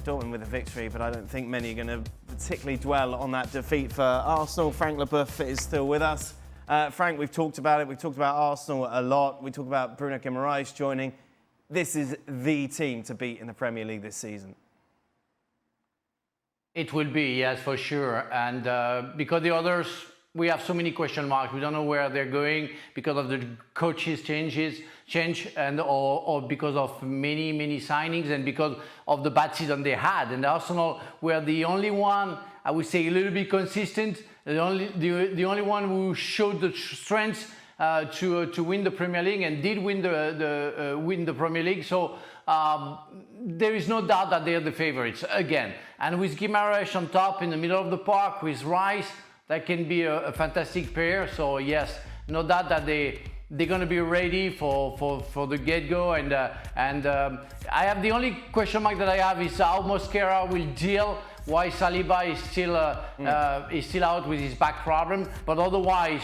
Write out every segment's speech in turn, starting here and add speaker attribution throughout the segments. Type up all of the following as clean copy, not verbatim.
Speaker 1: Dortmund with a victory, but I don't think many are going to particularly dwell on that defeat for Arsenal. Frank Leboeuf is still with us. Frank, we've talked about it. We've talked about Arsenal a lot. We talked about Bruno Guimaraes joining. This is the team to beat in the Premier League this season.
Speaker 2: It will be, yes, for sure. And because the others, we have so many question marks. We don't know where they're going because of the coaches change, and or because of many signings and because of the bad season they had. And Arsenal were the only one, I would say, a little bit consistent. The only one who showed the strength to win the Premier League and did win the Premier League. So there is no doubt that they are the favourites again. And with Guimaraes on top in the middle of the park with Rice, that can be a fantastic pair. So yes, no doubt that they're going to be ready for the get-go. And I have the only question mark that I have is how Mosquera will deal. Why Saliba is still out with his back problem, but otherwise,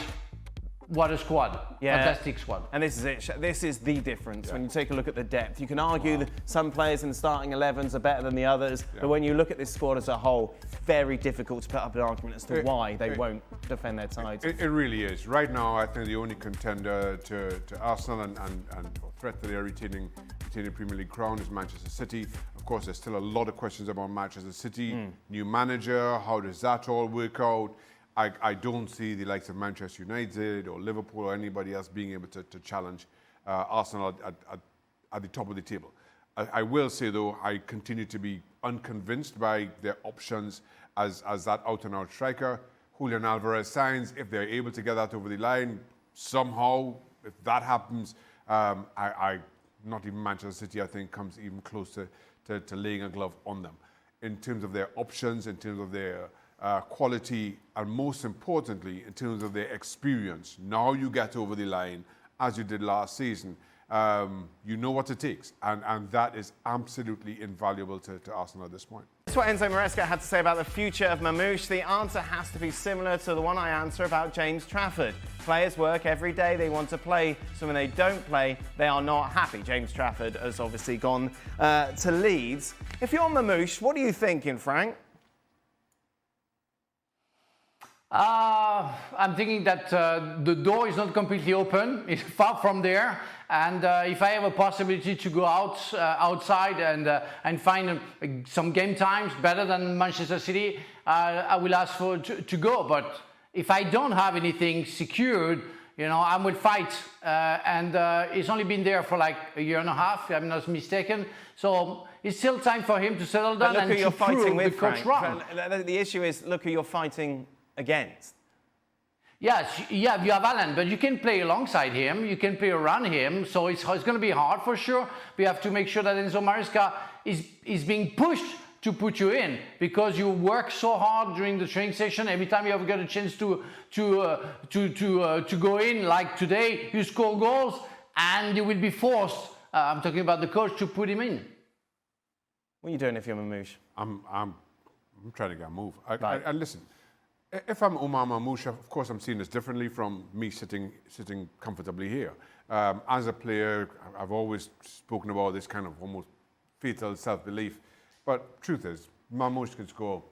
Speaker 2: what a squad. Yeah. Fantastic squad.
Speaker 1: And this is it. This is the difference. When you take a look at the depth, you can argue that some players in the starting 11s are better than the others, but when you look at this squad as a whole, very difficult to put up an argument as to why they won't defend their titles.
Speaker 3: It really is. Right now, I think the only contender to Arsenal and threat that they are retaining Premier League crown is Manchester City. Of course, there's still a lot of questions about Manchester City. New manager, how does that all work out? I don't see the likes of Manchester United or Liverpool or anybody else being able to challenge Arsenal at the top of the table. I will say, though, I continue to be unconvinced by their options as that out-and-out striker. Julian Alvarez signs. If they're able to get that over the line, somehow, if that happens, not even Manchester City, I think, comes even close to laying a glove on them. In terms of their options, in terms of their quality, and most importantly, in terms of their experience. Now you get over the line, as you did last season, you know what it takes, and that is absolutely invaluable to Arsenal at this point.
Speaker 1: That's what Enzo Maresca had to say about the future of Marmoush. The answer has to be similar to the one I answer about James Trafford. Players work every day, they want to play, so when they don't play, they are not happy. James Trafford has obviously gone to Leeds. If you're Marmoush, what are you thinking, Frank?
Speaker 2: I'm thinking that the door is not completely open. It's far from there. And if I have a possibility to go outside and find some game times better than Manchester City, I will ask to go. But if I don't have anything secured, you know, I will fight. And it's only been there for like a year and a half, if I'm not mistaken. So it's still time for him to settle down and to prove the coach wrong.
Speaker 1: The issue is, look who you're fighting against.
Speaker 2: Yes, yeah, you have Haaland, but you can play alongside him, you can play around him, so it's going to be hard for sure. We have to make sure that Enzo Maresca is being pushed to put you in, because you work so hard during the training session. Every time you have got a chance to go in, like today, you score goals, and you will be forced. I'm talking about the coach, to put him in.
Speaker 1: What are you doing if you're Marmoush?
Speaker 3: I'm trying to get a move. And listen. If I'm Omar Marmoush, of course I'm seeing this differently from me sitting comfortably here. As a player, I've always spoken about this kind of almost fatal self-belief. But truth is, Marmoush can score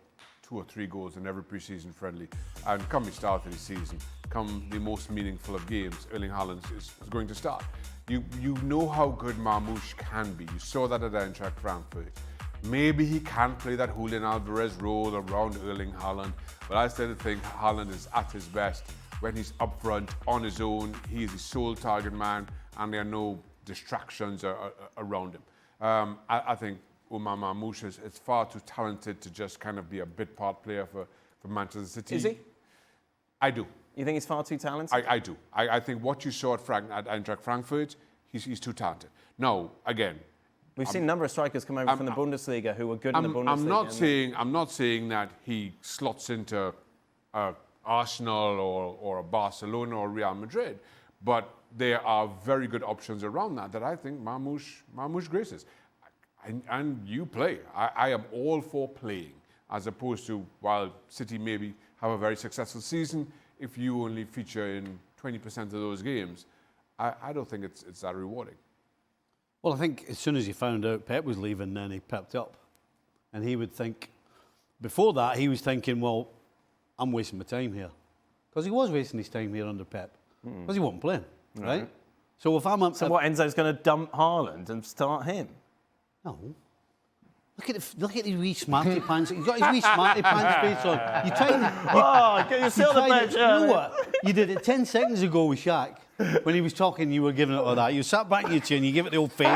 Speaker 3: 2 or 3 goals in every pre-season friendly. And come the start of the season, come the most meaningful of games, Erling Haaland is going to start. You know how good Marmoush can be. You saw that at Eintracht Frankfurt. Maybe he can't play that Julian Alvarez role around Erling Haaland, but I still think Haaland is at his best when he's up front, on his own. He is the sole target man, and there are no distractions around him. I think Omar Marmoush is far too talented to just kind of be a bit part player for Manchester City.
Speaker 1: Is he?
Speaker 3: I do.
Speaker 1: You think he's far too talented?
Speaker 3: I do. I think what you saw at Eintracht Frankfurt, he's too talented. Now, again,
Speaker 1: we've seen a number of strikers come over from the Bundesliga who were good in the Bundesliga.
Speaker 3: I'm not saying that he slots into Arsenal or a Barcelona or Real Madrid, but there are very good options around that I think Marmoush graces. And you play. I am all for playing, as opposed to, while City maybe have a very successful season, if you only feature in 20% of those games, I don't think it's that rewarding.
Speaker 4: Well, I think as soon as he found out Pep was leaving, then he pepped up. And he would think, before that, he was thinking, well, I'm wasting my time here. Because he was wasting his time here under Pep. Because he wasn't playing, right? So if I'm...
Speaker 1: So what, Enzo's going to dump Haaland and start him?
Speaker 4: No. Look at his wee smarty pants. He's got his wee smarty pants face on. You tried...
Speaker 1: Get your silver bench.
Speaker 4: You know what? You did it 10 seconds ago with Shaq. When he was talking, you were giving it all that. You sat back in your chair and you give it the old face.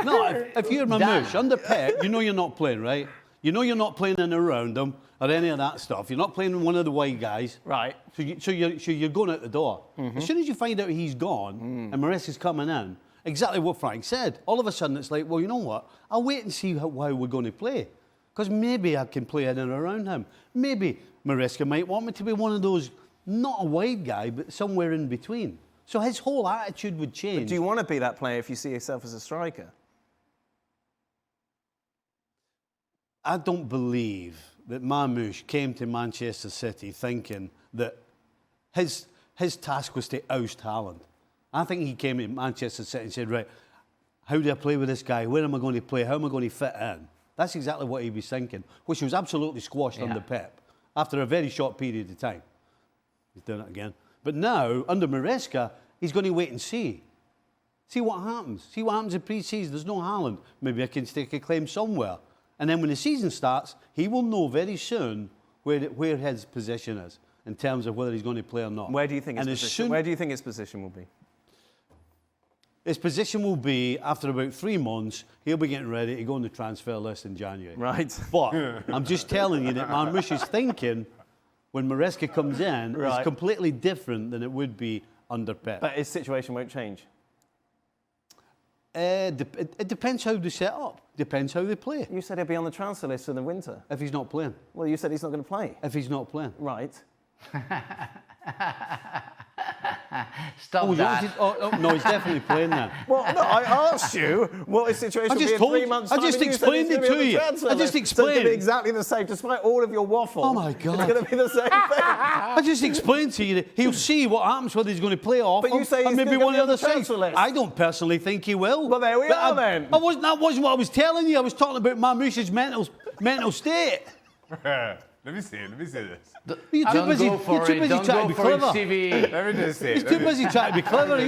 Speaker 4: No, if you're Marmoush, under Pep, you know you're not playing, right? You know you're not playing in around him or any of that stuff. You're not playing one of the white guys.
Speaker 1: Right.
Speaker 4: So you're going out the door. As soon as you find out he's gone and Maresca's coming in, exactly what Frank said, all of a sudden it's like, well, you know what? I'll wait and see how we're going to play. Because maybe I can play in and around him. Maybe Maresca might want me to be one of those, not a wide guy, but somewhere in between. So his whole attitude would change.
Speaker 1: But do you want to be that player if you see yourself as a striker?
Speaker 4: I don't believe that Marmoush came to Manchester City thinking that his task was to oust Haaland. I think he came to Manchester City and said, right, how do I play with this guy? Where am I going to play? How am I going to fit in? That's exactly what he was thinking, which was absolutely squashed under Pep after a very short period of time. He's done it again. But now, under Maresca, he's going to wait and see. See what happens. See what happens in pre-season. There's no Haaland. Maybe I can stake a claim somewhere. And then when the season starts, he will know very soon where his position is in terms of whether he's going to play or not.
Speaker 1: Where do you think his position will be?
Speaker 4: His position will be, after about 3 months, he'll be getting ready to go on the transfer list in January.
Speaker 1: Right.
Speaker 4: But I'm just telling you that Marmoush's thinking when Maresca comes in is completely different than it would be under Pep.
Speaker 1: But his situation won't change?
Speaker 4: It depends how they set up. Depends how they play.
Speaker 1: You said he'll be on the transfer list in the winter.
Speaker 4: If he's not playing.
Speaker 1: Well, you said he's not going to play.
Speaker 4: If he's not playing.
Speaker 1: Right.
Speaker 2: Stop that.
Speaker 4: No, he's definitely playing now.
Speaker 1: Well, no, I asked you what his situation will be in 3 months' time.
Speaker 4: I just explained it to you. I just explained.
Speaker 1: So it's going to be exactly the same, despite all of your waffle.
Speaker 4: Oh my God!
Speaker 1: It's going to be the same thing.
Speaker 4: I just explained to you that he'll see what happens, whether he's going to play off.
Speaker 1: But you say he's
Speaker 4: maybe
Speaker 1: going
Speaker 4: one
Speaker 1: to
Speaker 4: of
Speaker 1: be
Speaker 4: the
Speaker 1: on the
Speaker 4: other
Speaker 1: transfer list.
Speaker 4: I don't personally think he will.
Speaker 1: Well, there we are then.
Speaker 4: That wasn't what I was telling you. I was talking about Marmoush's mental state.
Speaker 3: Let me see this.
Speaker 4: You're too busy trying to be clever.
Speaker 3: Let me just see.
Speaker 4: He's too busy trying to be clever.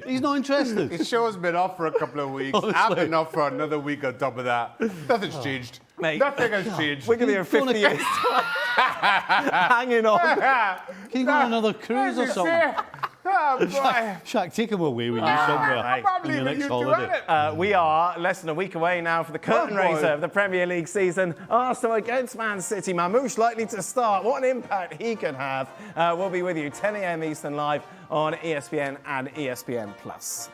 Speaker 4: He's not interested.
Speaker 3: His show's been off for a couple of weeks.
Speaker 4: Honestly.
Speaker 3: I've been off for another week on top of that. Nothing's changed.
Speaker 1: Mate.
Speaker 3: Nothing has changed.
Speaker 1: We're going to be in 50 years' time. Hanging on.
Speaker 4: Can you go on another cruise or something?
Speaker 3: Oh, boy.
Speaker 4: Shaq, take him away with you somewhere on your next holiday.
Speaker 1: We are less than a week away now for the curtain raiser of the Premier League season. Arsenal against Man City. Marmoush likely to start. What an impact he could have. We'll be with you 10 a.m. Eastern live on ESPN and ESPN+.